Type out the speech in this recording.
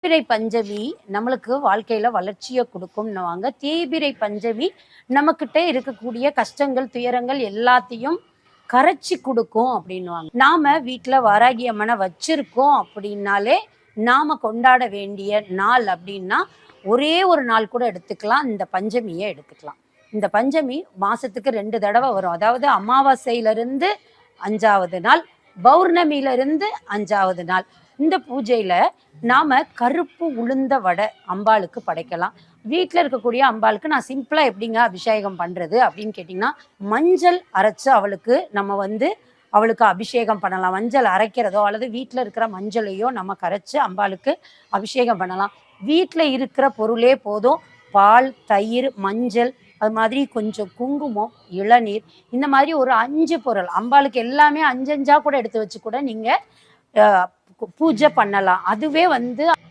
தேய்பிறை பஞ்சமி நம்மளுக்கு வாழ்க்கையில வளர்ச்சியை கொடுக்கும்னுவாங்க. தேய்பிறை பஞ்சமி நம்மக்கிட்ட இருக்கக்கூடிய கஷ்டங்கள், துயரங்கள் எல்லாத்தையும் கரைச்சி கொடுக்கும் அப்படின்னுவாங்க. நாம வீட்ல வாராகி அம்மனை வச்சிருக்கோம் அப்படின்னாலே நாம கொண்டாட வேண்டிய நாள் அப்படின்னா ஒரே ஒரு நாள் கூட எடுத்துக்கலாம். இந்த பஞ்சமியை எடுத்துக்கலாம். இந்த பஞ்சமி மாசத்துக்கு 2 தடவை வரும். அதாவது அமாவாசையிலிருந்து 5வது நாள், பௌர்ணமியிலிருந்து 5வது நாள். இந்த பூஜையில நாம கருப்பு உளுந்த வடை அம்பாளுக்கு படைக்கலாம். வீட்டில் இருக்கக்கூடிய அம்பாளுக்கு நான் சிம்பிளா எப்படிங்க அபிஷேகம் பண்றது அப்படின்னு கேட்டிங்கன்னா, மஞ்சள் அரைச்சு அவளுக்கு அபிஷேகம் பண்ணலாம். மஞ்சள் அரைக்கிறதோ அல்லது வீட்டில் இருக்கிற மஞ்சளையோ நம்ம கரைச்சு அம்பாளுக்கு அபிஷேகம் பண்ணலாம். வீட்டில் இருக்கிற பொருளே போதும். பால், தயிர், மஞ்சள், அது மாதிரி கொஞ்சம் குங்குமம், இளநீர், இந்த மாதிரி ஒரு 5 பொருள் அம்பாளுக்கு எல்லாமே 5 5 கூட எடுத்து வச்சு கூட நீங்க பூஜை பண்ணலாம். அதுவே